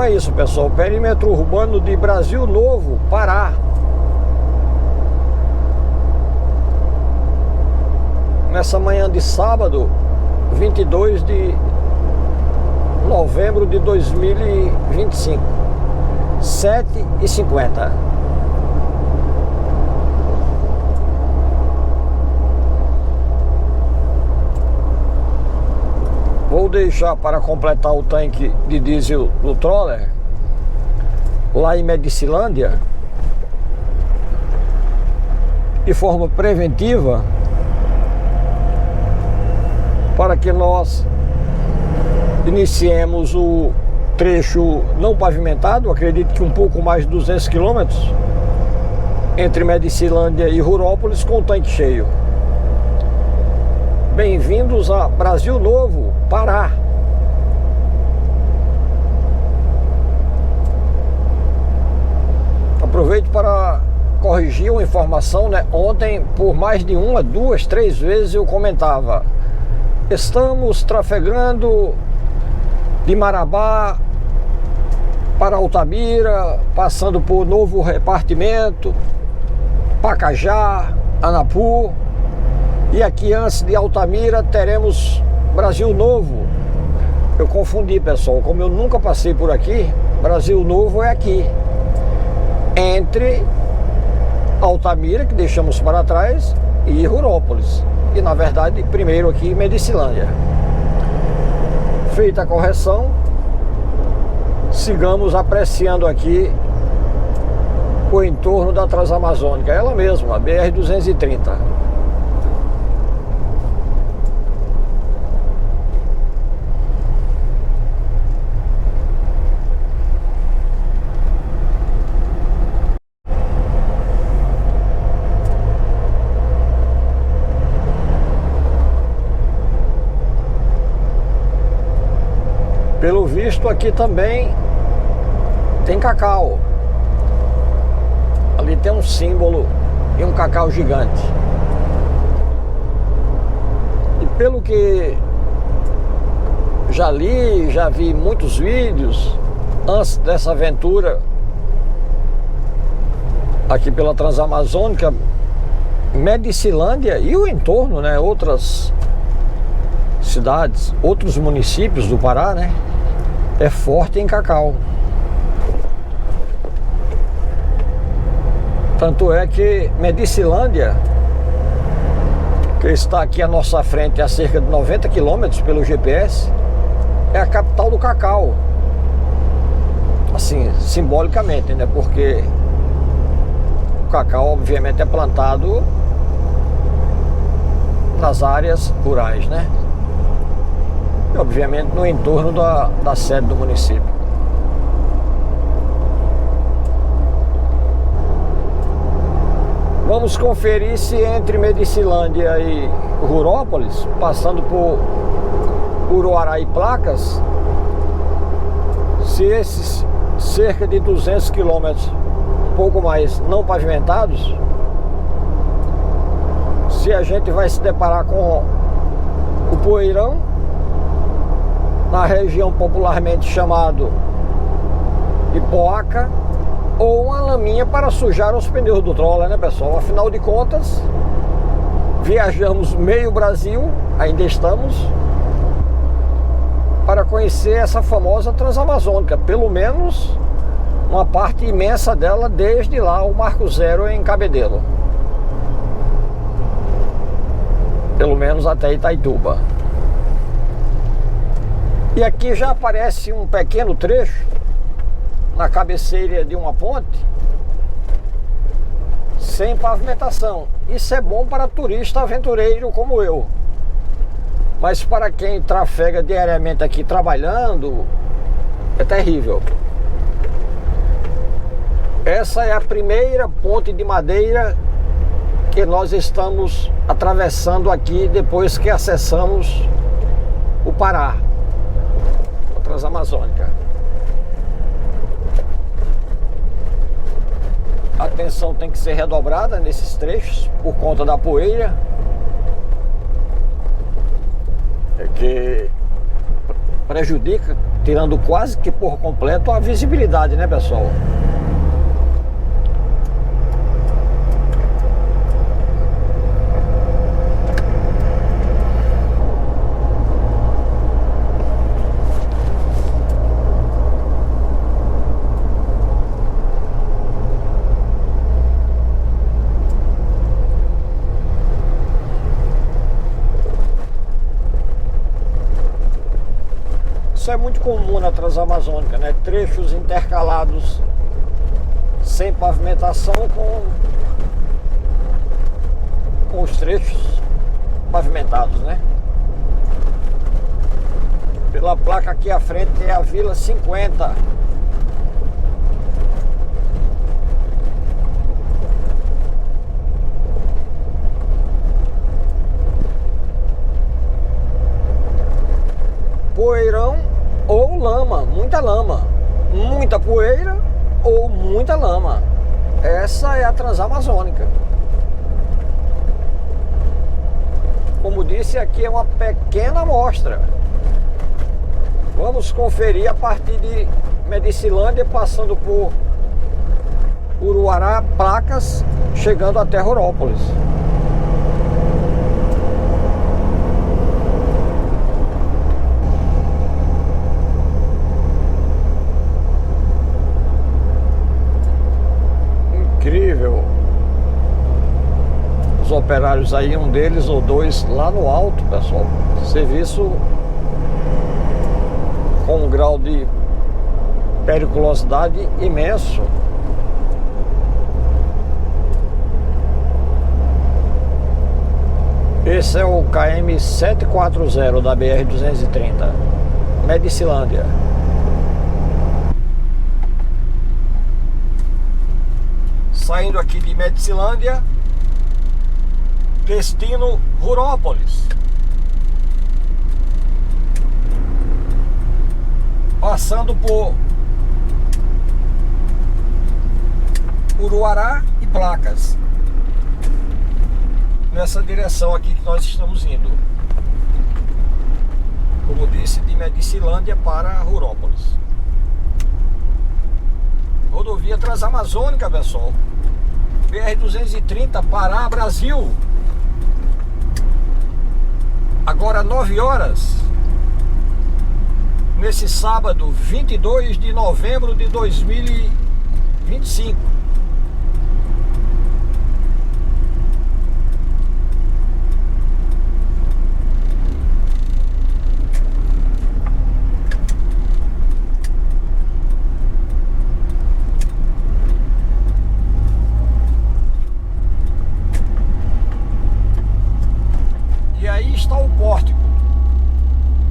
Então é isso, pessoal. Perímetro urbano de Brasil Novo, Pará. Nessa manhã de sábado, 22 de novembro de 2025, 7h50. Vou deixar para completar o tanque de diesel do Troller lá em Medicilândia, de forma preventiva, para que nós iniciemos o trecho não pavimentado, acredito que um pouco mais de 200 quilômetros, entre Medicilândia e Rurópolis, com o tanque cheio. Bem-vindos a Brasil Novo, Pará. Aproveito para corrigir uma informação, né? Ontem, por mais de uma, duas, três vezes eu comentava: estamos trafegando de Marabá para Altamira, passando por Novo Repartimento, Pacajá, Anapu. E aqui antes de Altamira teremos Brasil Novo. Eu confundi, pessoal. Como eu nunca passei por aqui, Brasil Novo é aqui, entre Altamira, que deixamos para trás, e Rurópolis. E na verdade, primeiro aqui em Medicilândia. Feita a correção, sigamos apreciando aqui o entorno da Transamazônica, ela mesma, a BR-230. Pelo visto, aqui também tem cacau. Ali tem um símbolo e um cacau gigante. E pelo que já li, já vi muitos vídeos antes dessa aventura aqui pela Transamazônica, Medicilândia e o entorno, né? Outras cidades, outros municípios do Pará, né? É forte em cacau. Tanto é que Medicilândia, que está aqui à nossa frente a cerca de 90 quilômetros pelo GPS, é a capital do cacau. Assim, simbolicamente, né? Porque o cacau, obviamente, é plantado nas áreas rurais, né? E, obviamente, no entorno da sede do município. Vamos conferir se entre Medicilândia e Rurópolis, passando por Uruará e Placas, se esses cerca de 200 quilômetros, um pouco mais, não pavimentados, se a gente vai se deparar com o poeirão na região popularmente chamado de Poaca, ou uma laminha para sujar os pneus do Troller, né, pessoal? Afinal de contas, viajamos meio Brasil, ainda estamos, para conhecer essa famosa Transamazônica, pelo menos uma parte imensa dela, desde lá o Marco Zero em Cabedelo, pelo menos até Itaituba. E aqui já aparece um pequeno trecho na cabeceira de uma ponte sem pavimentação. Isso é bom para turista aventureiro como eu, mas para quem trafega diariamente aqui trabalhando, é terrível. Essa é a primeira ponte de madeira que nós estamos atravessando aqui depois que acessamos o Pará, a Transamazônica. A atenção tem que ser redobrada nesses trechos por conta da poeira, que prejudica tirando quase que por completo a visibilidade, né, pessoal? Isso é muito comum na Transamazônica, né? Trechos intercalados sem pavimentação com os trechos pavimentados, né? Pela placa aqui à frente é a Vila 50. Poeirão ou lama, muita poeira ou muita lama. Essa é a Transamazônica. Como disse, aqui é uma pequena amostra. Vamos conferir a partir de Medicilândia, passando por Uruará, Placas, chegando até Rurópolis. Incrível. Os operários aí, um deles ou dois lá no alto, pessoal. Serviço com um grau de periculosidade imenso. Esse é o KM 740 da BR-230, Medicilândia. Saindo aqui de Medicilândia, destino Rurópolis. Passando por Uruará e Placas. Nessa direção aqui que nós estamos indo. Como disse, de Medicilândia para Rurópolis. Rodovia Transamazônica, pessoal. BR-230, Pará, Brasil. Agora 9 horas. Nesse sábado, 22 de novembro de 2025. E aí está o pórtico.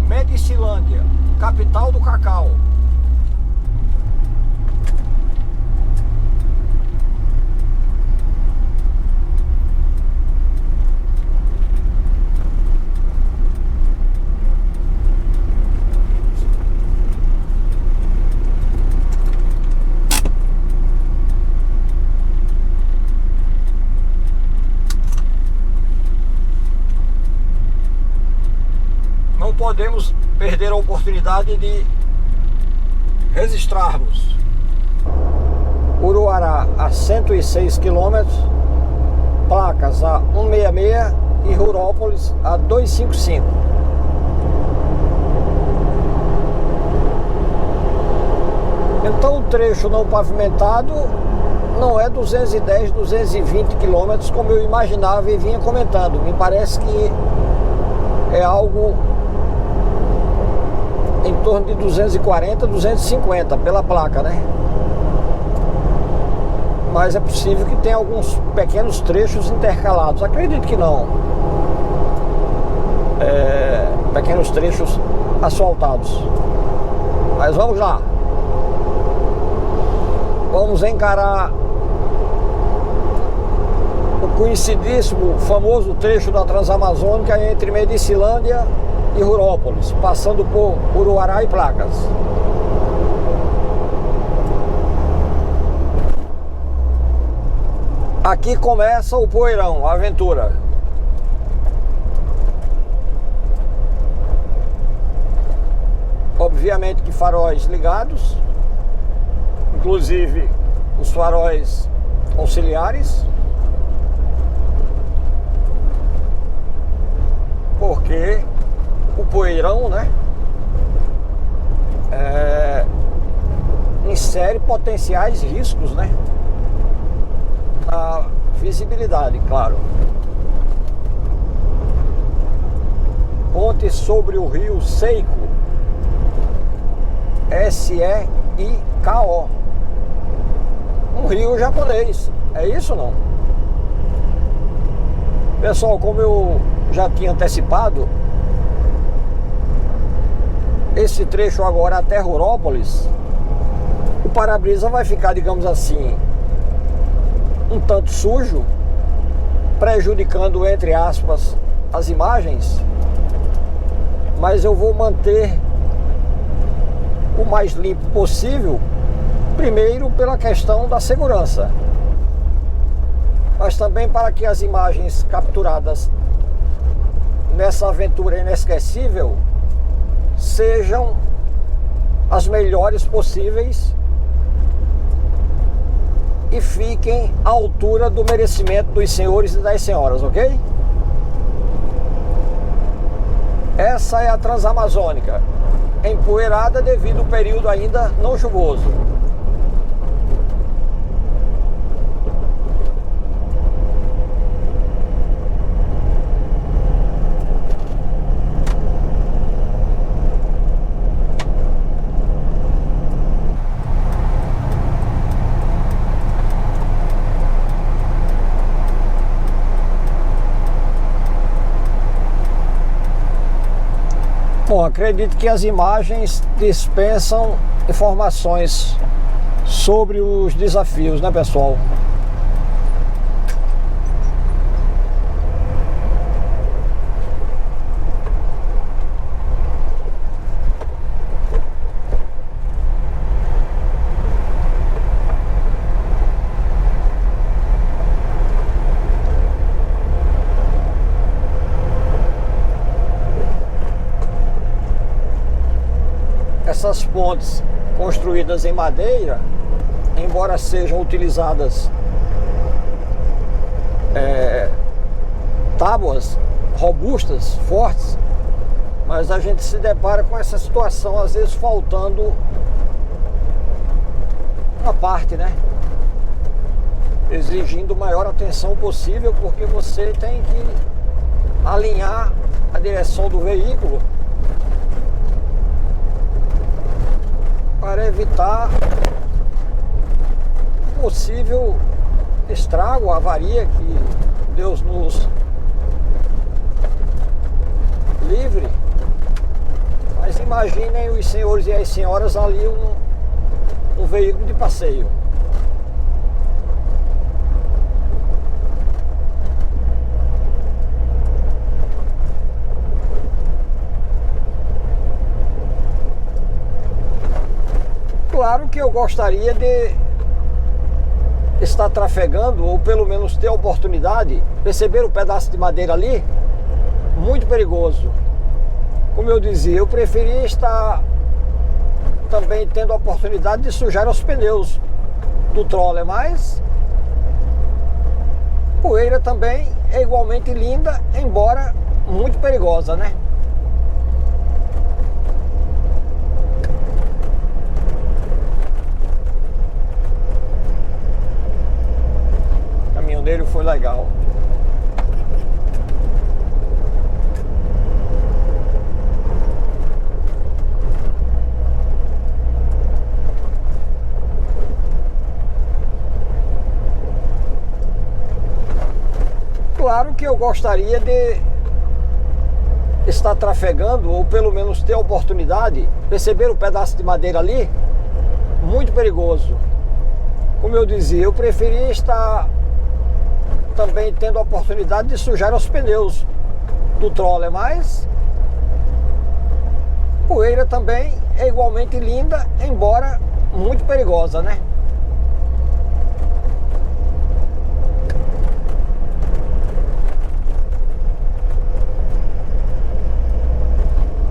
Medicilândia, capital do cacau. Não podemos perder a oportunidade de registrarmos Uruará a 106 km, Placas a 166 e Rurópolis a 255. Então o trecho não pavimentado não é 210, 220 km como eu imaginava e vinha comentando. Me parece que é algo em torno de 240, 250 pela placa, né? Mas é possível que tenha alguns pequenos trechos intercalados. Acredito que não. Pequenos trechos asfaltados. Mas vamos lá. Vamos encarar o conhecidíssimo, famoso trecho da Transamazônica entre Medicilândia e Rurópolis, passando por Uruará e Placas. Aqui começa o Poeirão, a aventura. obviamente que faróis ligados, inclusive os faróis auxiliares, porque o poeirão, né, insere potenciais riscos, né, na visibilidade, claro. Ponte sobre o rio Seiko, Seiko, um rio japonês, é isso ou não? Pessoal, como eu já tinha antecipado, esse trecho agora até Rurópolis, o para-brisa vai ficar, digamos assim, um tanto sujo, prejudicando, entre aspas, as imagens, mas eu vou manter o mais limpo possível, primeiro pela questão da segurança, mas também para que as imagens capturadas nessa aventura inesquecível sejam as melhores possíveis e fiquem à altura do merecimento dos senhores e das senhoras, ok? Essa é a Transamazônica, empoeirada devido ao período ainda não chuvoso. Bom, acredito que as imagens dispensam informações sobre os desafios, né, pessoal? Essas pontes construídas em madeira, embora sejam utilizadas tábuas robustas, fortes, mas a gente se depara com essa situação, às vezes faltando uma parte, né? Exigindo maior atenção possível, porque você tem que alinhar a direção do veículo para evitar possível estrago, avaria, que Deus nos livre. Mas imaginem os senhores e as senhoras ali um veículo de passeio. Claro que eu gostaria de estar trafegando, ou pelo menos ter a oportunidade, perceber o pedaço de madeira ali, muito perigoso. Como eu dizia, eu preferia estar também tendo a oportunidade de sujar os pneus do troller, mas poeira também é igualmente linda, embora muito perigosa, né? Dele foi legal. Claro que eu gostaria de estar trafegando, ou pelo menos ter a oportunidade, perceber o pedaço de madeira ali, muito perigoso. Como eu dizia, eu preferia estar também tendo a oportunidade de sujar os pneus do troller, mas poeira também é igualmente linda, embora muito perigosa, né?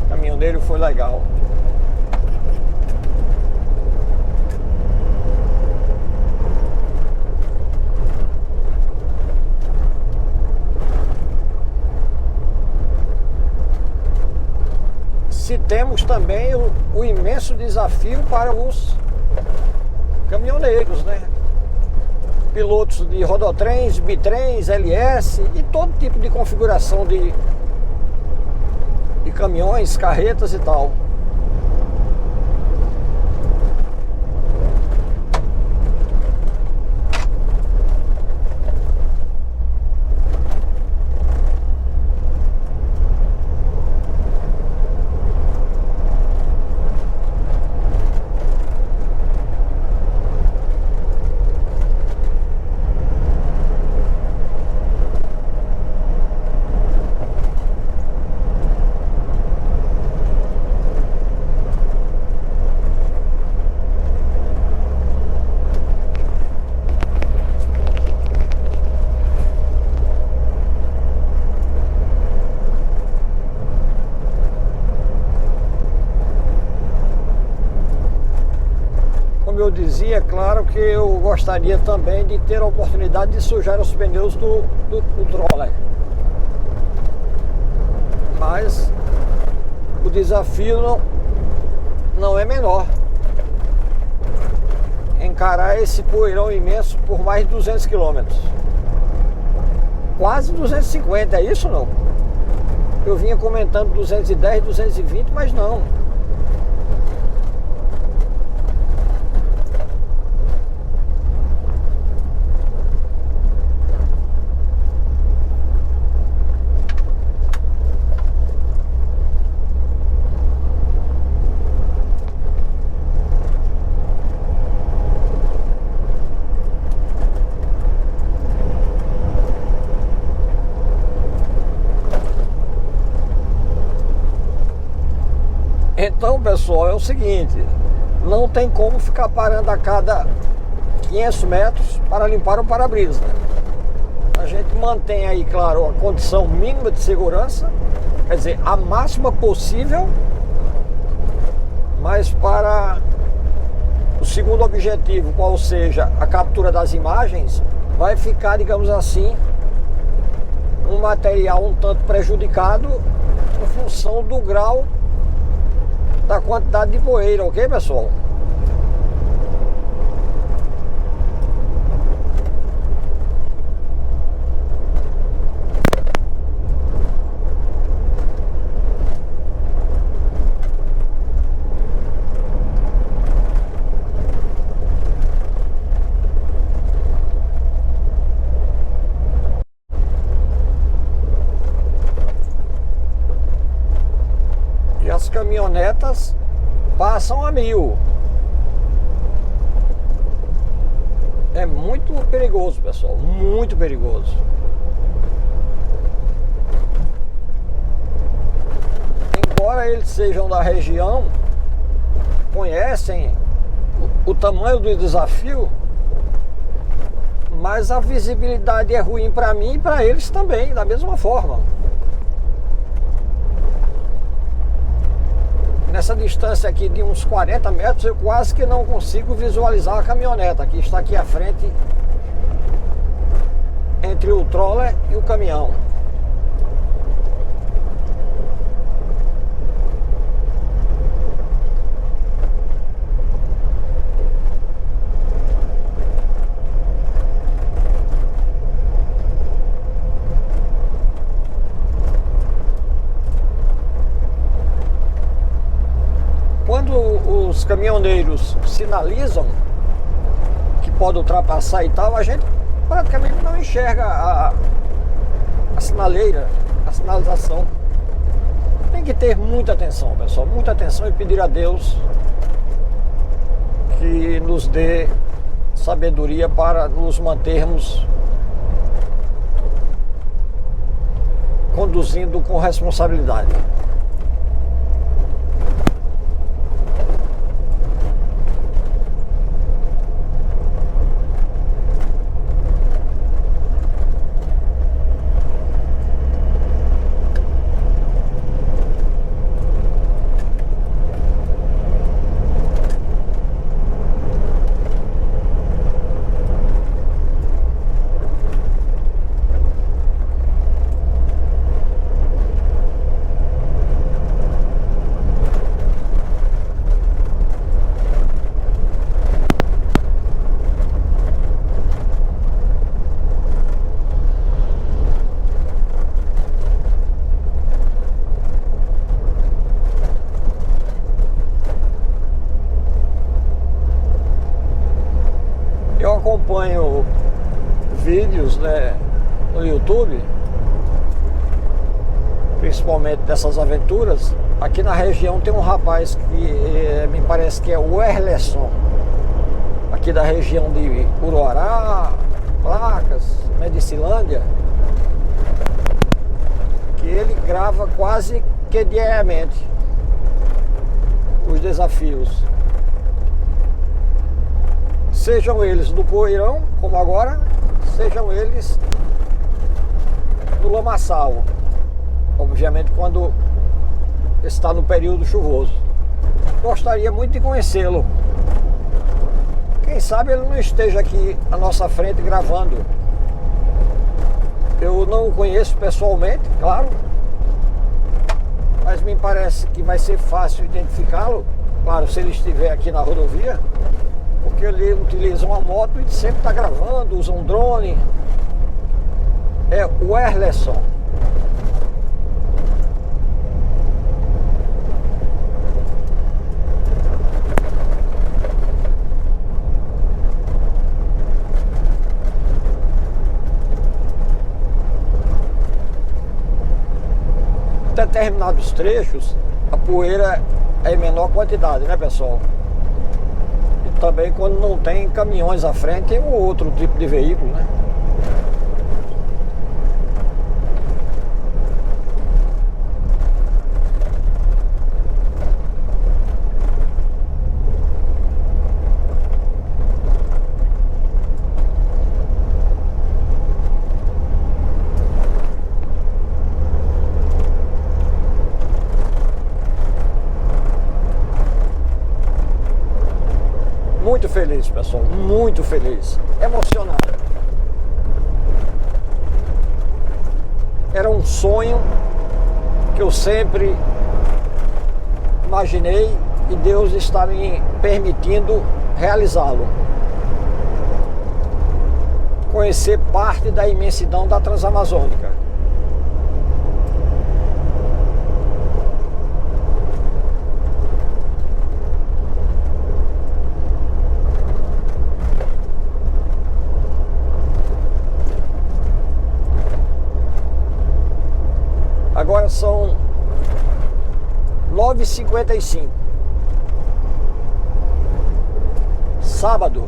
O caminhoneiro foi legal. citemos também o imenso desafio para os caminhoneiros, né? Pilotos de rodotrens, bitrens, LS e todo tipo de configuração de caminhões, carretas e tal. Eu dizia, claro que eu gostaria também de ter a oportunidade de sujar os pneus do Troller, mas o desafio não é menor. Encarar esse poeirão imenso por mais de 200 quilômetros, quase 250, é isso não? Eu vinha comentando 210, 220, mas não. Então, pessoal, é o seguinte, não tem como ficar parando a cada 500 metros para limpar o para-brisa. A gente mantém aí, claro, a condição mínima de segurança, quer dizer, a máxima possível, mas para o segundo objetivo, qual seja a captura das imagens, vai ficar, digamos assim, um material um tanto prejudicado em função do grau da quantidade de poeira, ok, pessoal? E as caminhonetas passam a 1000. É muito perigoso, pessoal, muito perigoso. Embora eles sejam da região, conhecem o tamanho do desafio, mas a visibilidade é ruim para mim e para eles também, da mesma forma. Nessa distância aqui de uns 40 metros, eu quase que não consigo visualizar a caminhoneta que está aqui à frente, entre o Troller e o caminhão. Quando os caminhoneiros sinalizam que pode ultrapassar e tal, a gente praticamente não enxerga a sinaleira, a sinalização. Tem que ter muita atenção, pessoal, muita atenção, e pedir a Deus que nos dê sabedoria para nos mantermos conduzindo com responsabilidade. vídeos, né, no YouTube, principalmente dessas aventuras. Aqui na região tem um rapaz que me parece que é o Erleson, aqui da região de Uruará, Placas, Medicilândia, que ele grava quase que diariamente os desafios, sejam eles no Poeirão, como agora, sejam eles no Lamaçal, obviamente quando está no período chuvoso. Gostaria muito de conhecê-lo. Quem sabe ele não esteja aqui à nossa frente gravando. Eu não o conheço pessoalmente, claro, mas me parece que vai ser fácil identificá-lo, claro, se ele estiver aqui na rodovia, porque ele utiliza uma moto e sempre está gravando, usa um drone. É o Erleson. Determinados trechos a poeira é em menor quantidade, né, pessoal? E também quando não tem caminhões à frente ou outro tipo de veículo, né? Muito feliz, pessoal, muito feliz, emocionado. Era um sonho que eu sempre imaginei e Deus está me permitindo realizá-lo. Conhecer parte da imensidão da Transamazônica. Agora são 9h55, sábado,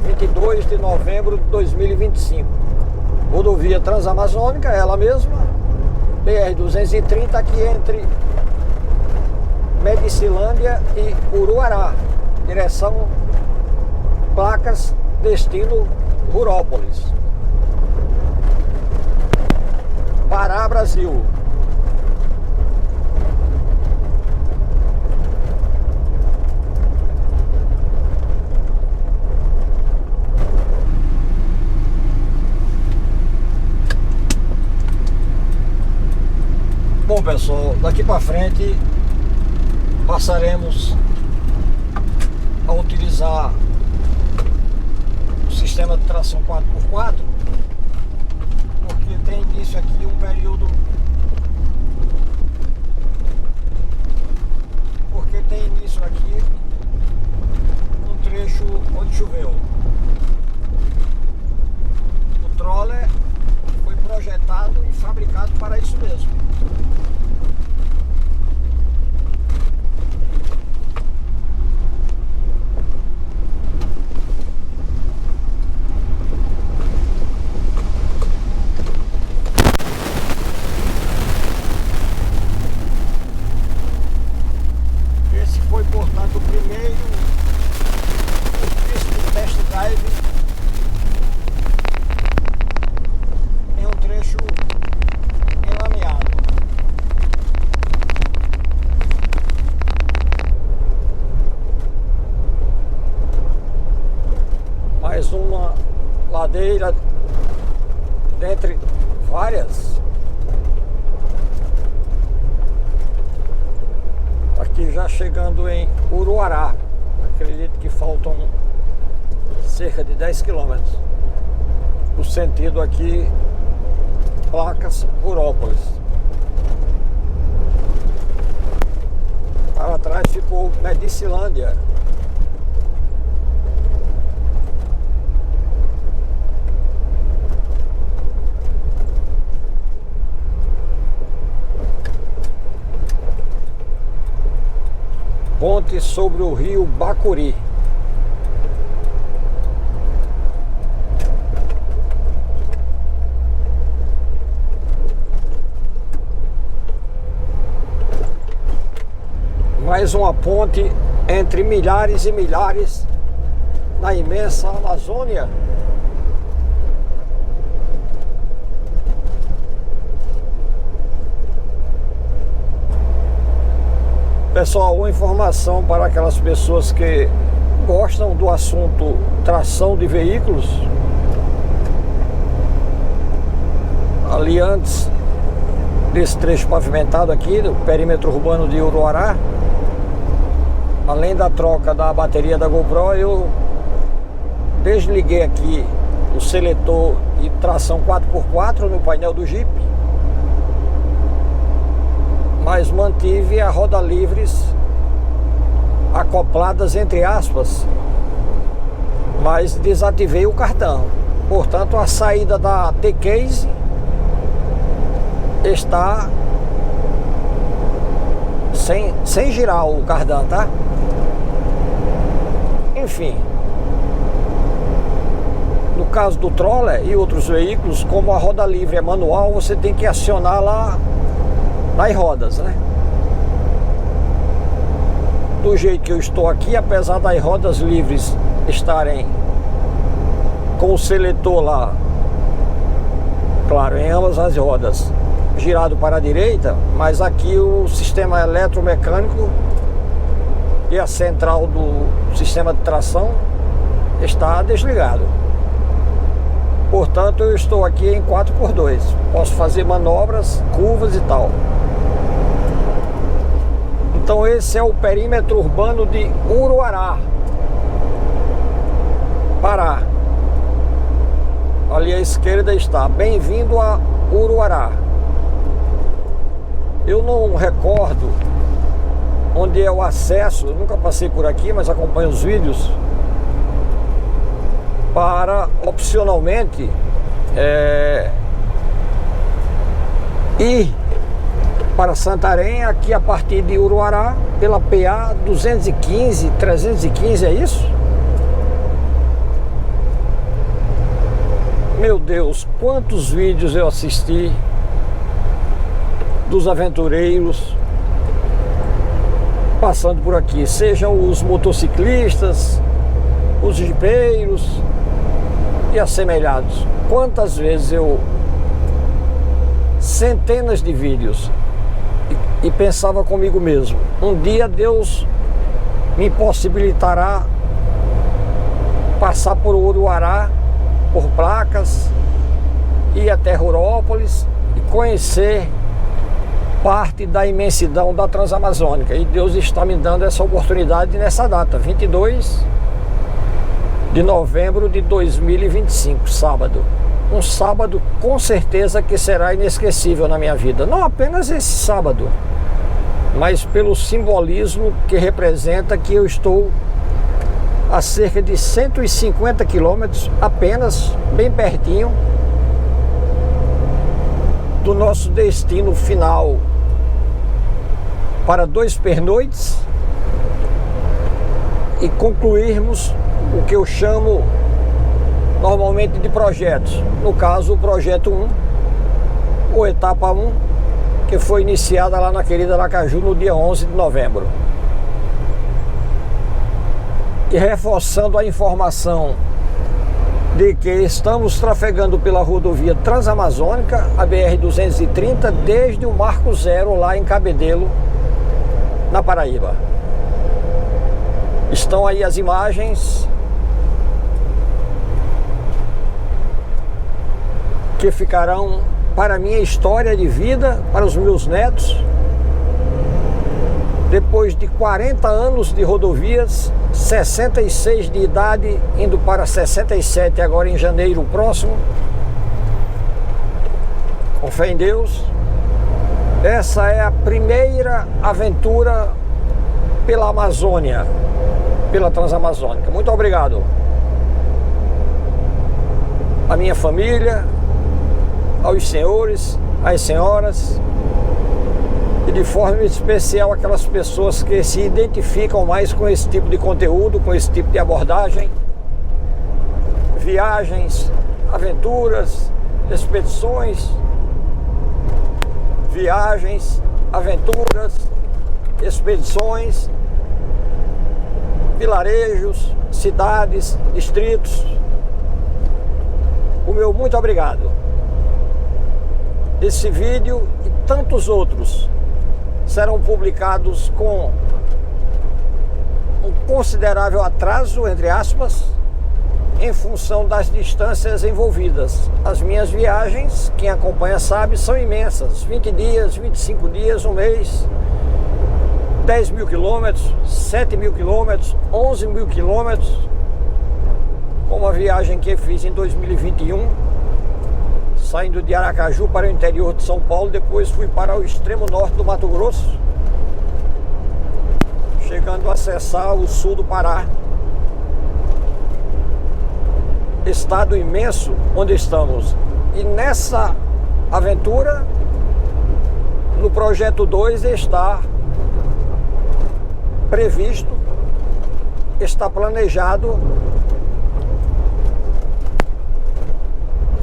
22 de novembro de 2025. Rodovia Transamazônica, ela mesma, BR-230, aqui entre Medicilândia e Uruará, direção Placas, destino Rurópolis. Pará, Brasil. Bom, pessoal, daqui para frente passaremos a utilizar o sistema de tração 4x4, porque tem início aqui um período, um trecho onde choveu. O troller foi projetado e fabricado para isso mesmo. Portanto, o primeiro test drive em um trecho enlameado. Mais uma ladeira dentre várias. Aqui já chegando em Uruará, acredito que faltam cerca de 10 quilômetros. O sentido aqui, Placas, Rurópolis. Para trás ficou Medicilândia. ponte sobre o rio Bacuri. Mais uma ponte entre milhares e milhares na imensa Amazônia. Pessoal, uma informação para aquelas pessoas que gostam do assunto tração de veículos. Ali antes desse trecho pavimentado aqui, do perímetro urbano de Uruará, além da troca da bateria da GoPro, eu desliguei aqui o seletor de tração 4x4 no painel do Jeep, mas mantive a roda livres acopladas entre aspas, mas desativei o cartão. Portanto, a saída da T-Case está sem girar o cardan, tá? Enfim, no caso do Troller e outros veículos, como a roda livre é manual, você tem que acionar lá nas rodas, né? Do jeito que eu estou aqui, apesar das rodas livres estarem com o seletor lá, claro, em ambas as rodas, girado para a direita, mas aqui o sistema eletromecânico e a central do sistema de tração está desligado. Portanto, eu estou aqui em 4x2, posso fazer manobras, curvas e tal. Então esse é o perímetro urbano de Uruará, Pará. Ali à esquerda está Bem-vindo a Uruará. Eu não recordo onde é o acesso, eu nunca passei por aqui, mas acompanho os vídeos, para opcionalmente ir para Santarém, aqui a partir de Uruará, pela PA 215, 315, é isso? Meu Deus, quantos vídeos eu assisti dos aventureiros passando por aqui, sejam os motociclistas, os jipeiros e assemelhados. Quantas vezes eu, centenas de vídeos, e pensava comigo mesmo, um dia Deus me possibilitará passar por Uruará, por Placas, ir até Rurópolis e conhecer parte da imensidão da Transamazônica. E Deus está me dando essa oportunidade nessa data, 22 de novembro de 2025, sábado. Um sábado com certeza que será inesquecível na minha vida. Não apenas esse sábado, mas pelo simbolismo que representa que eu estou a cerca de 150 quilômetros, apenas, bem pertinho do nosso destino final, para 2 pernoites e concluirmos o que eu chamo normalmente de projetos. No caso, o projeto 1, ou etapa 1, que foi iniciada lá na querida Aracaju no dia 11 de novembro. E reforçando a informação de que estamos trafegando pela rodovia Transamazônica, a BR-230, desde o Marco Zero lá em Cabedelo, na Paraíba. Estão aí as imagens que ficarão para a minha história de vida, para os meus netos. Depois de 40 anos de rodovias, 66 de idade, indo para 67 agora em janeiro próximo, com fé em Deus, essa é a primeira aventura pela Amazônia, pela Transamazônica. Muito obrigado à minha família, aos senhores, às senhoras, e e de forma especial aquelas pessoas que se identificam mais com esse tipo de conteúdo, com esse tipo de abordagem. Viagens, aventuras, expedições, viagens, aventuras, expedições, vilarejos, cidades, distritos. O meu muito obrigado. Esse vídeo e tantos outros serão publicados com um considerável atraso, entre aspas, em função das distâncias envolvidas. As minhas viagens, quem acompanha sabe, são imensas. 20 dias, 25 dias, um mês, 10 mil quilômetros, 7 mil quilômetros, 11 mil quilômetros. Como a viagem que eu fiz em 2021, saindo de Aracaju para o interior de São Paulo, depois fui para o extremo norte do Mato Grosso, chegando a acessar o sul do Pará. Estado imenso onde estamos. E nessa aventura, no projeto 2, está previsto, está planejado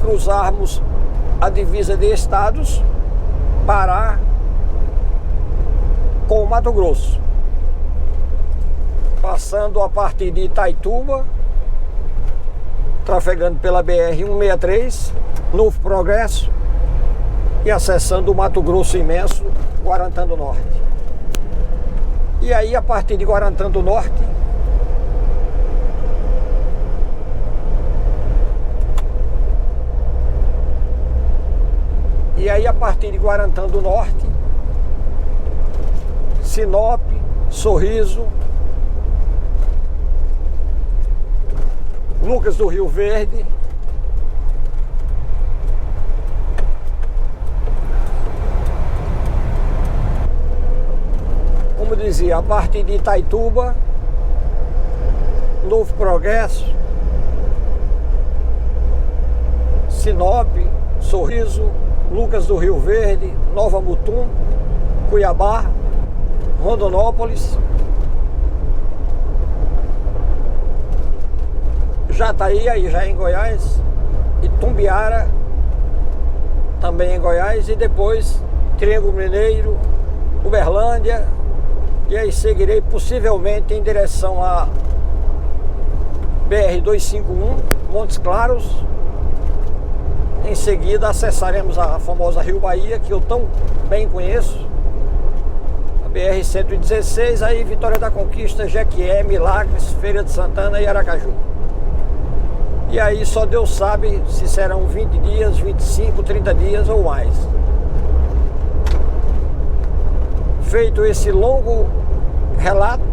cruzarmos a divisa de estados, Pará com o Mato Grosso, passando a partir de Itaituba, trafegando pela BR-163, Novo Progresso, e acessando o Mato Grosso imenso, Guarantã do Norte. E aí, a partir de Guarantã do Norte, Sinop, Sorriso, Lucas do Rio Verde, como dizia, a partir de Itaituba, Novo Progresso, Sinop, Sorriso, Lucas do Rio Verde, Nova Mutum, Cuiabá, Rondonópolis, Jataí, aí já em Goiás, Itumbiara, também em Goiás, e depois Triângulo Mineiro, Uberlândia, e aí seguirei possivelmente em direção a BR-251, Montes Claros. Em seguida acessaremos a famosa Rio Bahia, que eu tão bem conheço, a BR-116, aí Vitória da Conquista, Jequié, Milagres, Feira de Santana e Aracaju. E aí só Deus sabe se serão 20 dias, 25, 30 dias ou mais. Feito esse longo relato,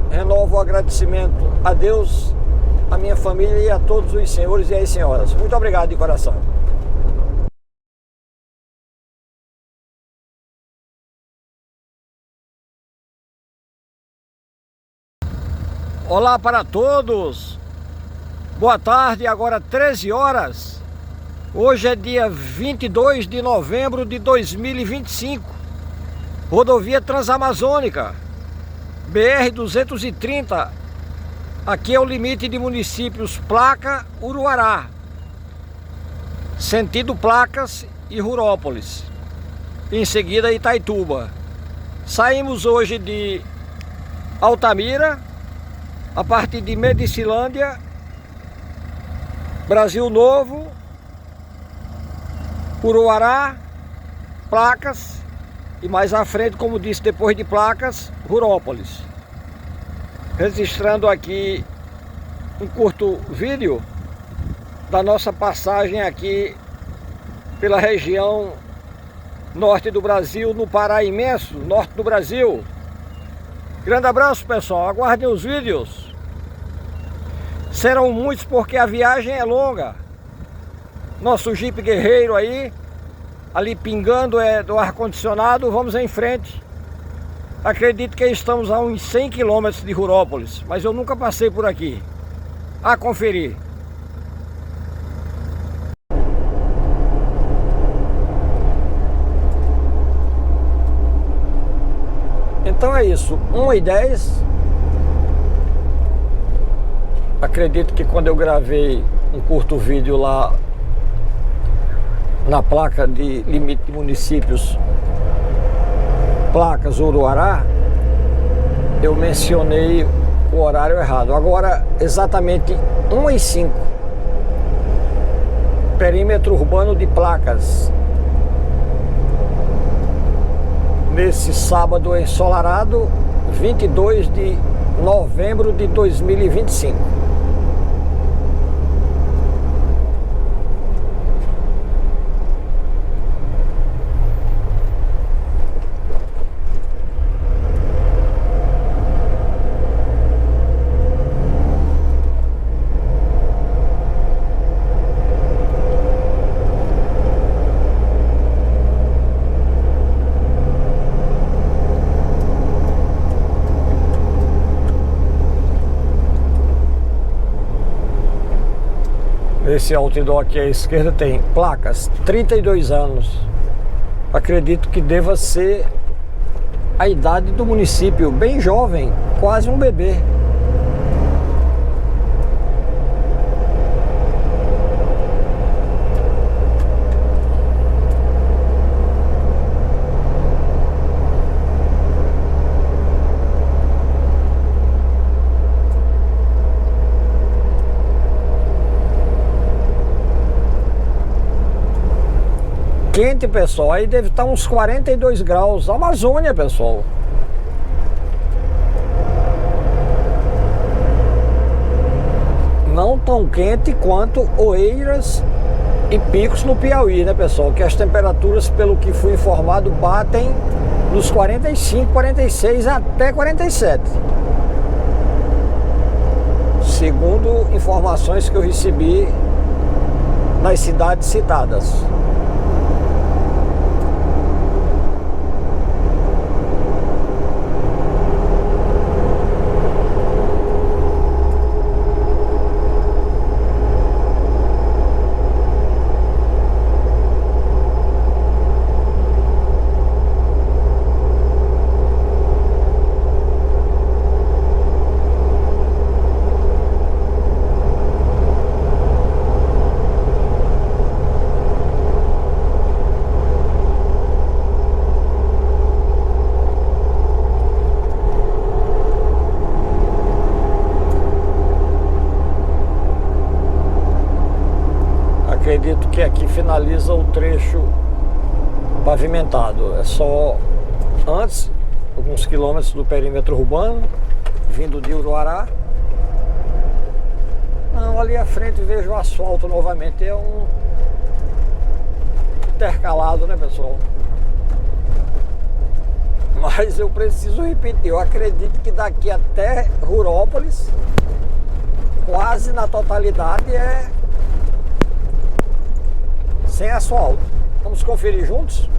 renovo o agradecimento a Deus, a minha família e a todos os senhores e as senhoras. Muito obrigado de coração. Olá para todos, boa tarde, agora 13 horas, hoje é dia 22 de novembro de 2025, rodovia Transamazônica, BR-230, aqui é o limite de municípios Placa, Uruará, sentido Placas e Rurópolis, em seguida Itaituba. Saímos hoje de Altamira, a partir de Medicilândia, Brasil Novo, Uruará, Placas e mais à frente, como disse, depois de Placas, Rurópolis. Registrando aqui um curto vídeo da nossa passagem aqui pela região norte do Brasil, no Pará imenso, norte do Brasil. Grande abraço, pessoal, aguardem os vídeos. Serão muitos porque a viagem é longa. Nosso Jeep Guerreiro aí, ali pingando do ar-condicionado, vamos em frente. Acredito que estamos a uns 100 quilômetros de Rurópolis, mas eu nunca passei por aqui. A conferir. Então é isso, 1h10. Acredito que quando eu gravei um curto vídeo lá na placa de limite de municípios, placas Uruará, eu mencionei o horário errado. Agora, exatamente 1h05, perímetro urbano de placas, nesse sábado ensolarado, 22 de novembro de 2025. Esse outdoor aqui à esquerda tem placas 32 anos. Acredito que deva ser a idade do município, bem jovem, quase um bebê. Quente, pessoal, aí deve estar uns 42 graus. Amazônia, pessoal. Não tão quente quanto Oeiras e Picos no Piauí, né, pessoal? Que as temperaturas, pelo que fui informado, batem nos 45, 46 até 47. Segundo informações que eu recebi nas cidades citadas. Acredito que aqui finaliza o trecho pavimentado. É só antes, alguns quilômetros do perímetro urbano, vindo de Uruará. Não, ali à frente vejo o asfalto novamente. É um intercalado, né, pessoal? Mas eu preciso repetir, eu acredito que daqui até Rurópolis, quase na totalidade, é sem asfalto. Vamos conferir juntos?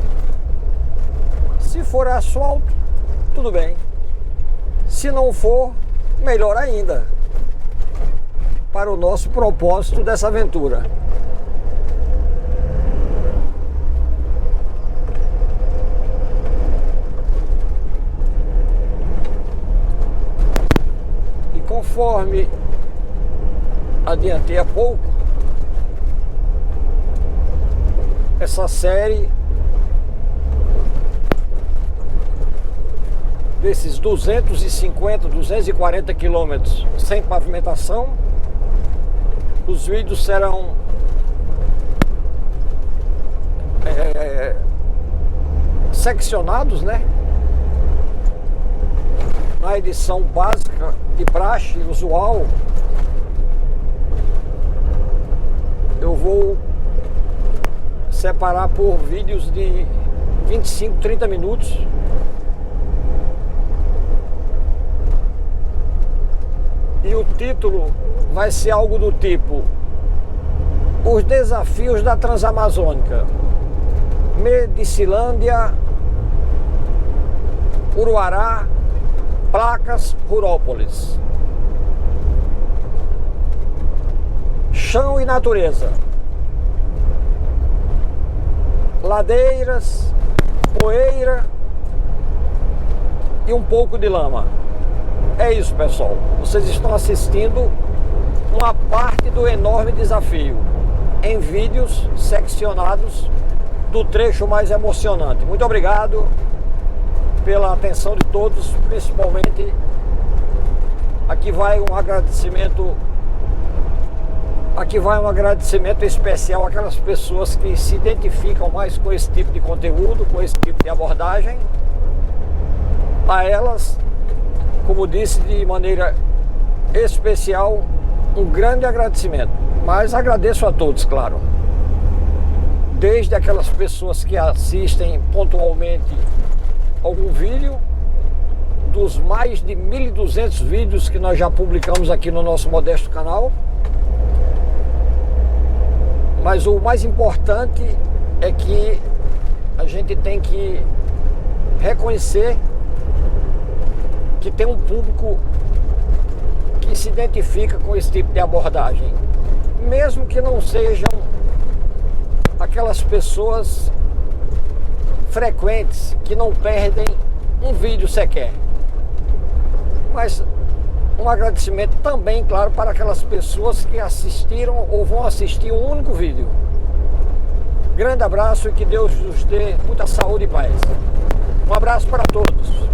Se for asfalto, tudo bem. Se não for, melhor ainda, para o nosso propósito dessa aventura. E conforme adiantei há pouco, essa série desses 250, 240 quilômetros sem pavimentação, os vídeos serão seccionados, né? Na edição básica de praxe usual, eu vou separar por vídeos de 25, 30 minutos. E o título vai ser algo do tipo: Os desafios da Transamazônica, Medicilândia, Uruará, placas, Rurópolis. Chão e natureza, ladeiras, poeira e um pouco de lama. É isso, pessoal. Vocês estão assistindo uma parte do enorme desafio em vídeos seccionados do trecho mais emocionante. Muito obrigado pela atenção de todos, principalmente aqui vai um agradecimento especial àquelas pessoas que se identificam mais com esse tipo de conteúdo, com esse tipo de abordagem. A elas, como disse, de maneira especial, um grande agradecimento. Mas agradeço a todos, claro. Desde aquelas pessoas que assistem pontualmente algum vídeo, dos mais de 1.200 vídeos que nós já publicamos aqui no nosso modesto canal. Mas o mais importante é que a gente tem que reconhecer que tem um público que se identifica com esse tipo de abordagem, mesmo que não sejam aquelas pessoas frequentes que não perdem um vídeo sequer. Mas um agradecimento também, claro, para aquelas pessoas que assistiram ou vão assistir um único vídeo. Grande abraço e que Deus nos dê muita saúde e paz. Um abraço para todos.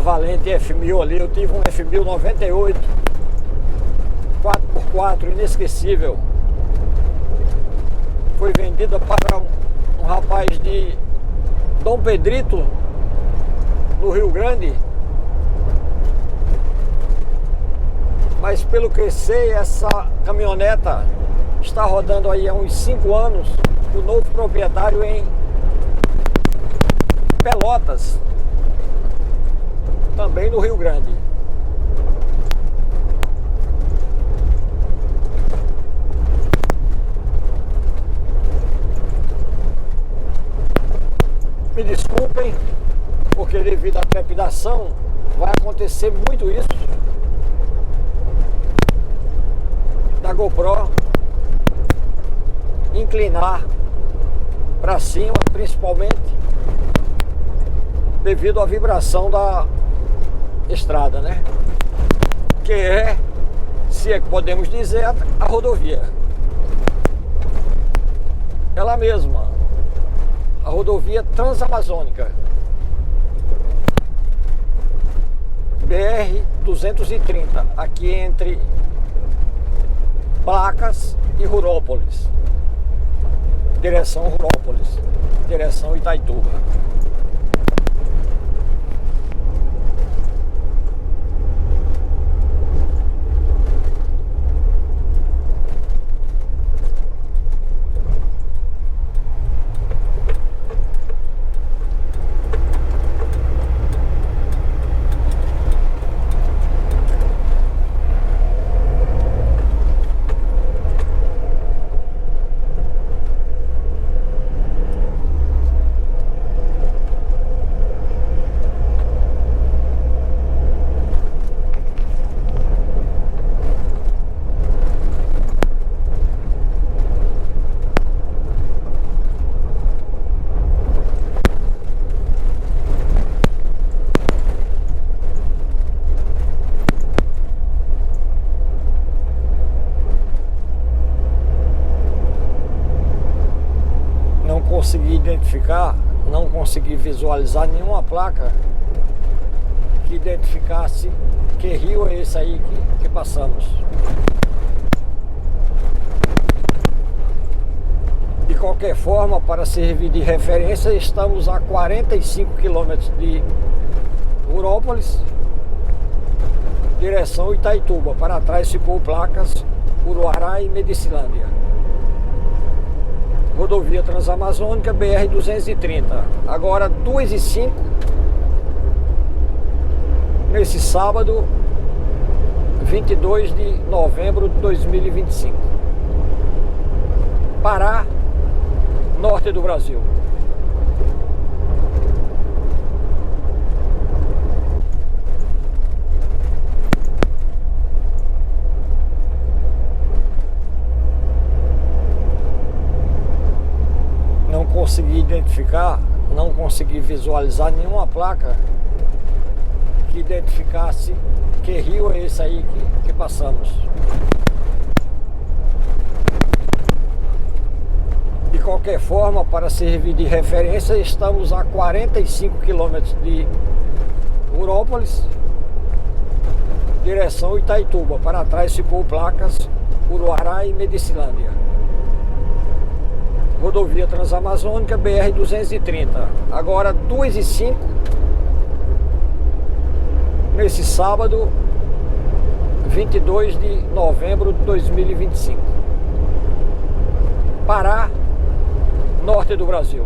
Valente F1000 ali, eu tive um F1000 98 4x4 inesquecível. Foi vendida para um rapaz de Dom Pedrito, no Rio Grande. Mas pelo que sei, essa caminhoneta está rodando aí há uns 5 anos. O novo proprietário em Pelotas, também no Rio Grande. Me desculpem, porque devido à trepidação vai acontecer muito isso da GoPro inclinar para cima, principalmente devido à vibração da estrada, né? Que é, se é que podemos dizer, a rodovia. Ela mesma, a rodovia Transamazônica, BR-230, aqui entre Placas e Rurópolis, direção Rurópolis, direção Itaituba. Consegui identificar, não consegui visualizar nenhuma placa que identificasse que rio é esse aí que passamos. De qualquer forma, para servir de referência, estamos a 45 quilômetros de Rurópolis, direção Itaituba. Para trás ficou placas Uruará e Medicilândia. rodovia Transamazônica, BR-230. Agora 2h05, nesse sábado, 22 de novembro de 2025. Pará, norte do Brasil. Não consegui identificar, não consegui visualizar nenhuma placa que identificasse que rio é esse aí que passamos. De qualquer forma, para servir de referência, estamos a 45 quilômetros de Urópolis, direção Itaituba. Para trás ficou placas Uruará e Medicilândia. Rodovia Transamazônica, BR-230. Agora 2h05, nesse sábado, 22 de novembro de 2025. Pará, norte do Brasil.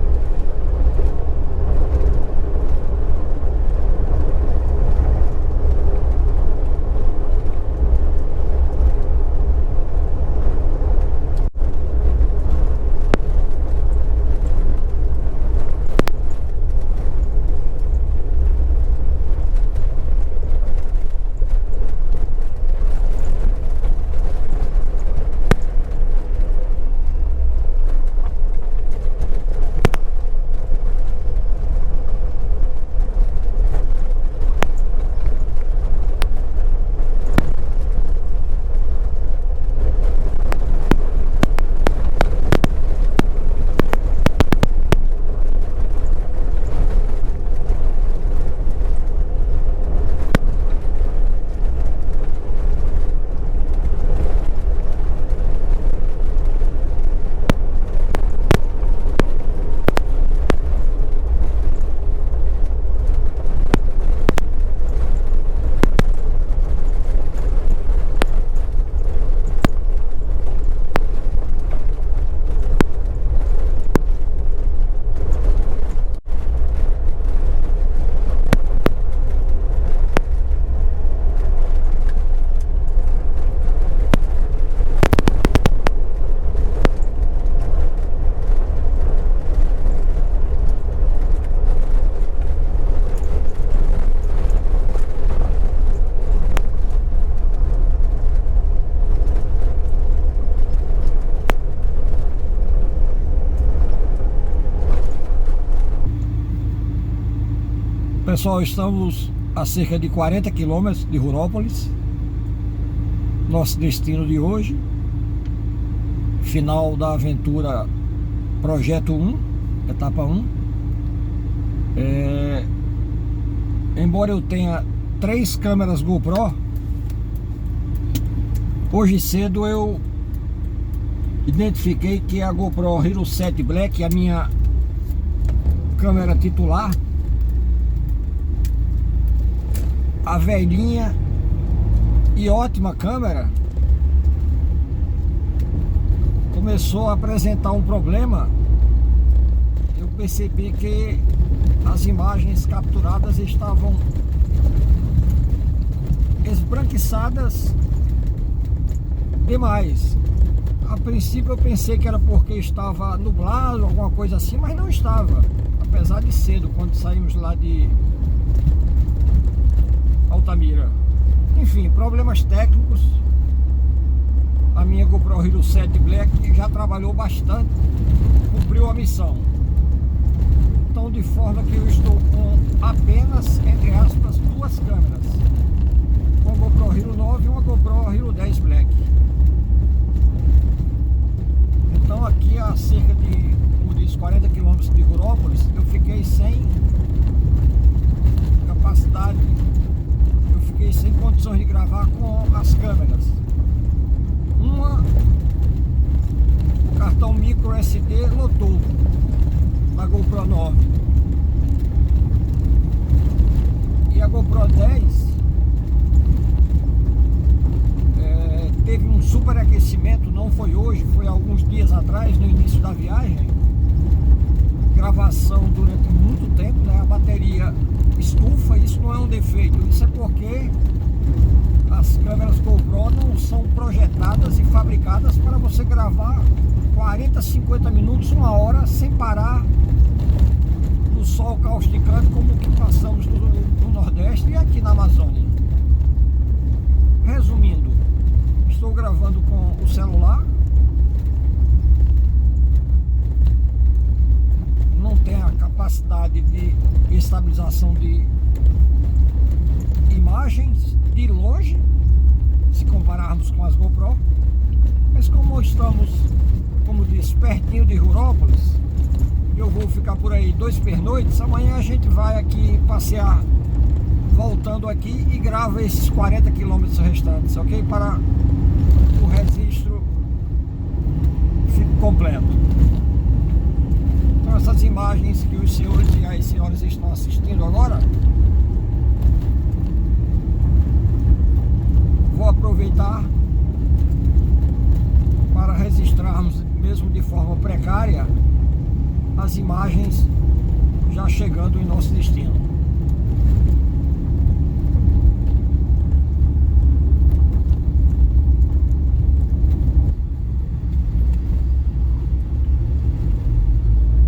Pessoal, estamos a cerca de 40 quilômetros de Rurópolis. Nosso destino de hoje, final da aventura Projeto 1, etapa 1. Embora eu tenha 3 câmeras GoPro, hoje cedo eu identifiquei que a GoPro Hero 7 Black, a minha câmera titular, a velhinha e ótima câmera, começou a apresentar um problema. Eu percebi que as imagens capturadas estavam esbranquiçadas demais. A princípio eu pensei que era porque estava nublado, alguma coisa assim, mas não estava. Apesar de cedo, quando saímos lá de Altamira. Enfim, problemas técnicos. A minha GoPro Hero 7 Black já trabalhou bastante, cumpriu a missão. Então, de forma que eu estou com apenas, entre aspas, 2 câmeras, uma GoPro Hero 9 e uma GoPro Hero 10 Black. Então, aqui a cerca de, como diz, 40 quilômetros de Rurópolis, eu fiquei sem capacidade, eu fiquei sem condições de gravar com as câmeras. O cartão micro SD lotou na GoPro 9 e a GoPro 10 teve um superaquecimento. Não foi hoje, foi alguns dias atrás, no início início da viagem, gravação durante muito tempo, né? A bateria estufa. Isso não é um defeito, isso é porque as câmeras GoPro não são projetadas e fabricadas para você gravar 40, 50 minutos, uma hora sem parar no sol causticante como o que passamos no Nordeste e aqui na Amazônia. Resumindo, estou gravando com o celular, não tem a capacidade de estabilização de imagens de longe, se compararmos com as GoPro, mas como estamos, como diz, pertinho de Rurópolis, eu vou ficar por aí 2 pernoites. Amanhã a gente vai aqui passear, voltando aqui, e grava esses 40 quilômetros restantes, ok? Para o registro fique completo. Então essas imagens que os senhores e as senhoras estão assistindo agora, vou aproveitar para registrarmos, mesmo de forma precária, as imagens já chegando em nosso destino.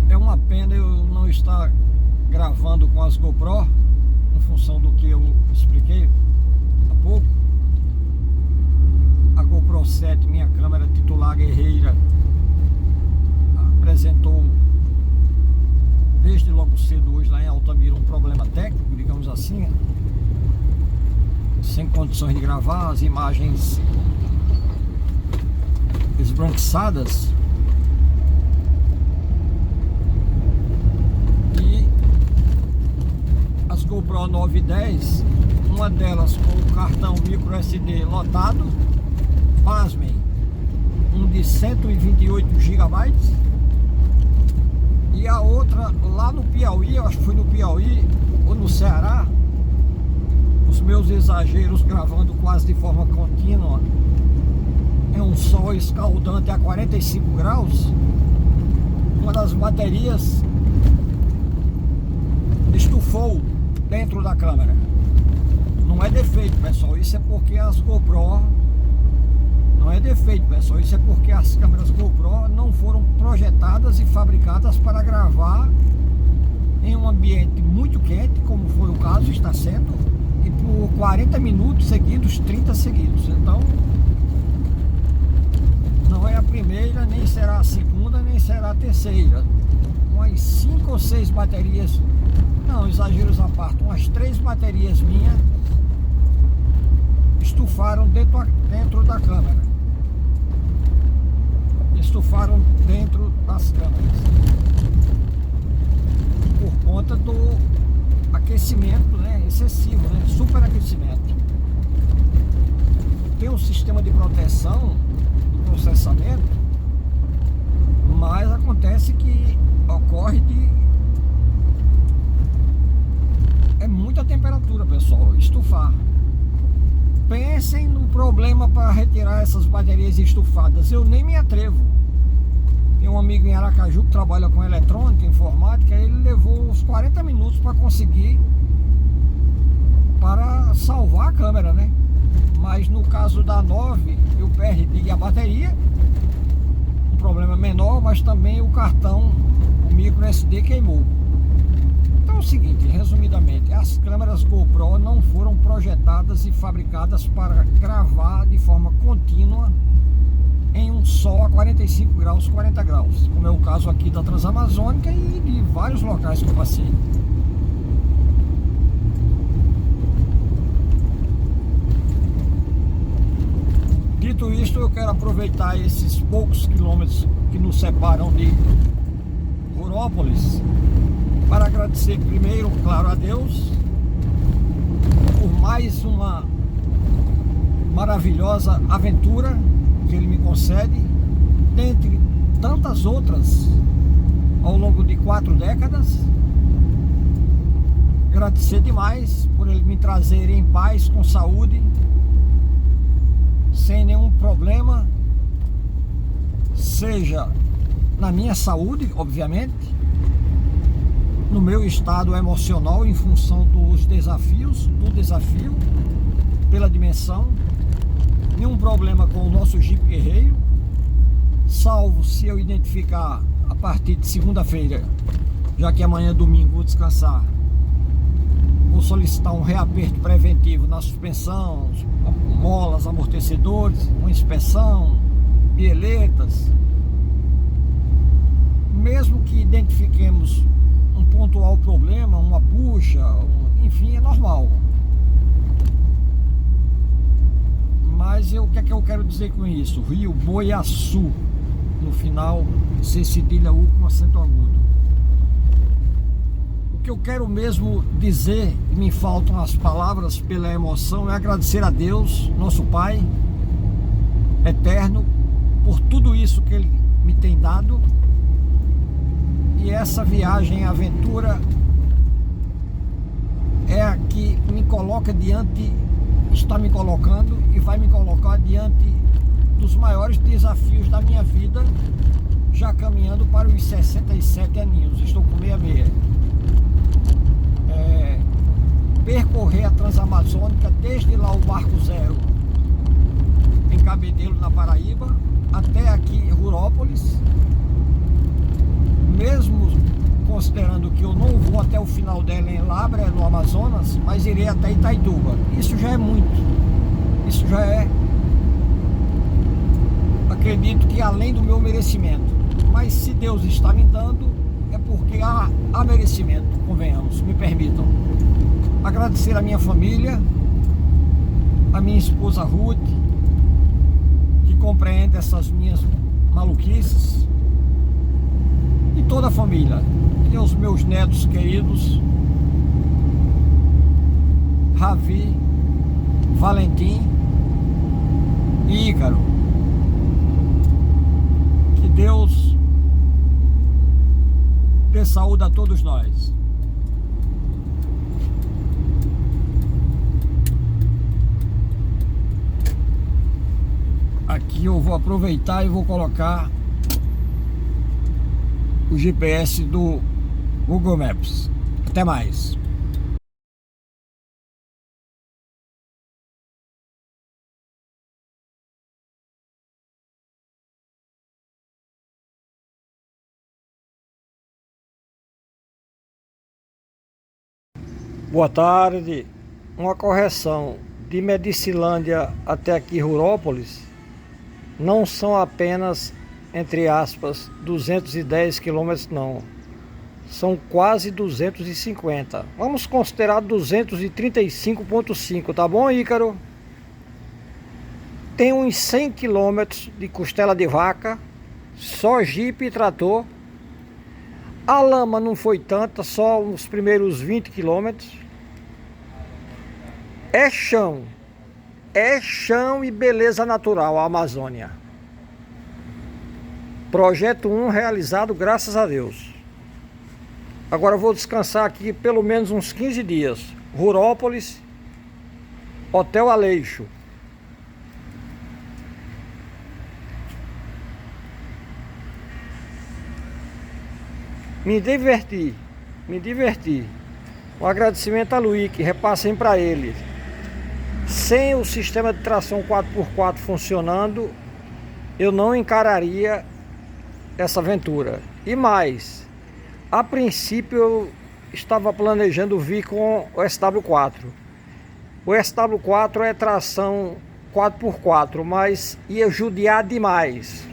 É uma pena eu não estar gravando com as GoPro, em função do que eu expliquei há pouco. A GoPro 7, minha câmera titular guerreira, apresentou desde logo cedo hoje lá em Altamira um problema técnico, digamos assim, sem condições de gravar, as imagens esbranquiçadas. E as GoPro 9 e 10, uma delas com o cartão micro SD lotado, pasmem, um de 128 GB, e a outra lá no Piauí, eu acho que foi no Piauí ou no Ceará, os meus exageros gravando quase de forma contínua, é um sol escaldante a 45 graus, uma das baterias estufou dentro da câmera. Não é defeito, pessoal, isso é porque as GoPro, não é defeito, pessoal, isso é porque as câmeras GoPro não foram projetadas e fabricadas para gravar em um ambiente muito quente, como foi o caso, está sendo, e por 40 minutos seguidos, 30 seguidos. Então, não é a primeira, nem será a segunda, nem será a terceira. Umas 5 ou 6 baterias, não, exageros à parte, umas 3 baterias minhas estufaram dentro da câmera. Estufaram dentro das câmeras por conta do aquecimento, né, excessivo, né, superaquecimento. Tem um sistema de proteção do processamento, mas acontece que ocorre é muita temperatura, pessoal, estufar. Pensem no problema para retirar essas baterias estufadas. Eu nem me atrevo. Tem um amigo em Aracaju que trabalha com eletrônica, informática. Ele levou uns 40 minutos para conseguir, para salvar a câmera, né? Mas no caso da 9, eu perdi a bateria, um problema menor, mas também o cartão, o micro SD queimou. Então é o seguinte, resumidamente, as câmeras GoPro não foram projetadas e fabricadas para gravar de forma contínua em um sol a 45 graus, 40 graus, como é o caso aqui da Transamazônica e de vários locais que eu passei. Dito isto, eu quero aproveitar esses poucos quilômetros que nos separam de Rurópolis para agradecer primeiro, claro, a Deus por mais uma maravilhosa aventura que Ele me concede, dentre tantas outras ao longo de 4 décadas. Agradecer demais por Ele me trazer em paz, com saúde, sem nenhum problema, seja na minha saúde, obviamente, no meu estado emocional em função dos desafios, do desafio, pela dimensão, nenhum problema com o nosso Jeep Guerreiro, salvo se eu identificar a partir de segunda-feira, já que amanhã é domingo vou descansar, vou solicitar um reaperto preventivo na suspensão, molas, amortecedores, uma inspeção, bieletas. Mesmo que identifiquemos um pontual problema, uma bucha, enfim, é normal. Mas o que é que eu quero dizer com isso? Rio Boiaçu, no final, C cedilha U com acento agudo. O que eu quero mesmo dizer, e me faltam as palavras pela emoção, é agradecer a Deus, nosso Pai eterno, por tudo isso que Ele me tem dado. E essa viagem, aventura, é a que me coloca diante, está me colocando e vai me colocar diante dos maiores desafios da minha vida, já caminhando para os 67 aninhos, estou com 66. Percorrer a Transamazônica, desde lá o Barco Zero, em Cabedelo, na Paraíba, até aqui em Rurópolis, mesmo considerando que eu não vou até o final dela em Labra, no Amazonas, mas irei até Itaituba. Isso já é muito. Isso já é, acredito que além do meu merecimento. Mas se Deus está me dando, é porque há merecimento, convenhamos, me permitam. Agradecer a minha família, a minha esposa Ruth, que compreende essas minhas maluquices, e toda a família, e aos meus netos queridos, Ravi, Valentim e Ícaro. Que Deus dê saúde a todos nós. Aqui eu vou aproveitar e vou colocar o GPS do Google Maps. Até mais. Boa tarde. Uma correção: de Medicilândia até aqui Rurópolis não são apenas, entre aspas, 210 quilômetros, não. São quase 250. Vamos considerar 235,5, tá bom, Ícaro? Tem uns 100 quilômetros de costela de vaca, só jipe e trator. A lama não foi tanta, só os primeiros 20 quilômetros. É chão e beleza natural a Amazônia. Projeto 1 realizado, graças a Deus. Agora eu vou descansar aqui pelo menos uns 15 dias. Rurópolis, Hotel Aleixo. Me diverti. Um agradecimento a Luiz, que repassem para ele. Sem o sistema de tração 4x4 funcionando, eu não encararia essa aventura. E mais, a princípio eu estava planejando vir com o SW4. O SW4 é tração 4x4, mas ia judiar demais.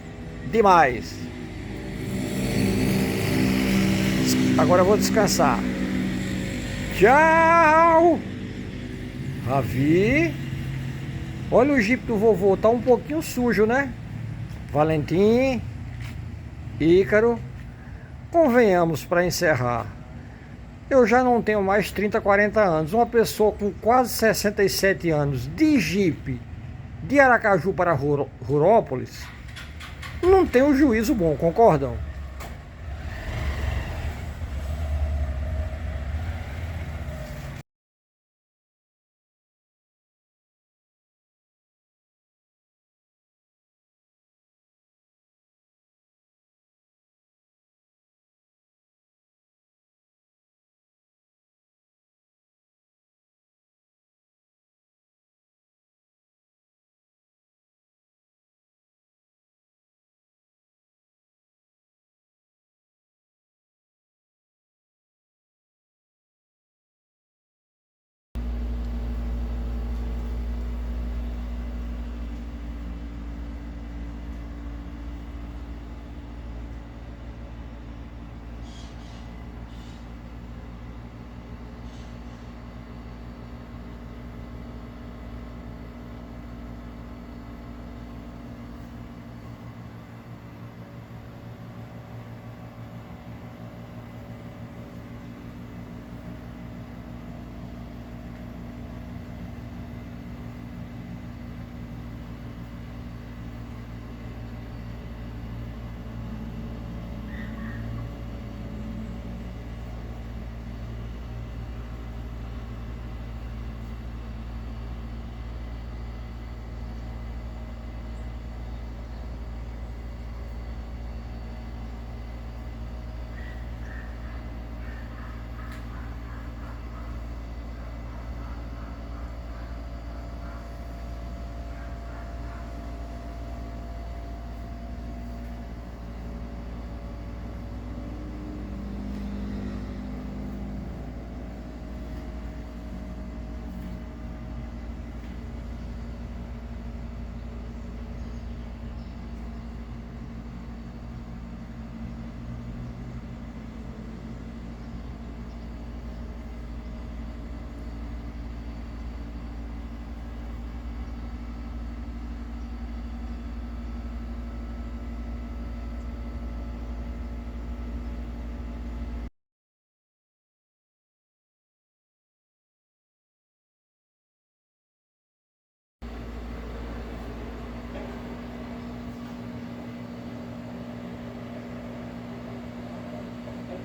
Agora eu vou descansar. Tchau! Ravi. Olha o Jeep do vovô, tá um pouquinho sujo, né? Valentim, Ícaro. Convenhamos, para encerrar, eu já não tenho mais 30, 40 anos. Uma pessoa com quase 67 anos de Jeep de Aracaju para Rurópolis não tem um juízo bom, concordam?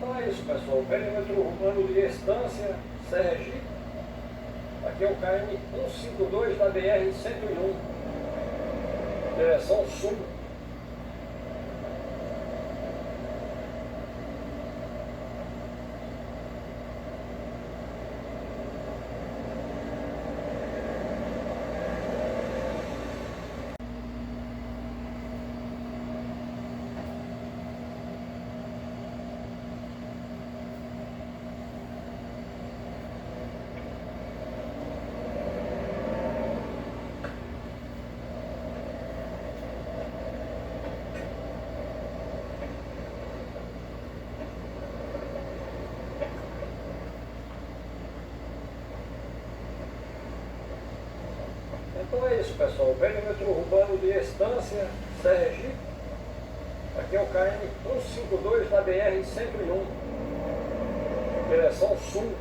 Então é isso, pessoal. O perímetro urbano de Estância, Sergipe. Aqui é o KM 152 da BR-101, direção sul. Então é isso, pessoal. O perímetro urbano de Estância, Sergipe. Aqui é o KM 152 da BR-101, direção sul.